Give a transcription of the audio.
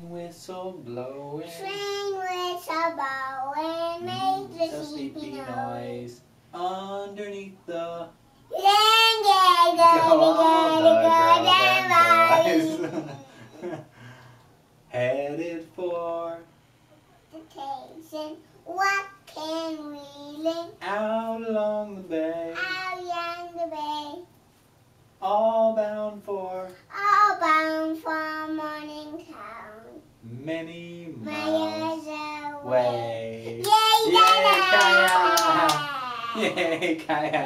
whistle blowing. Train whistle blowing makes The the sleepy noise. noise. Underneath the Go on the boys. Headed for the station. What can we link? out along the bay. Out along the bay. All bound for Morning town. many Miles miles away. away. Yay, Yay, dada! Kaia! Yay, Kaia!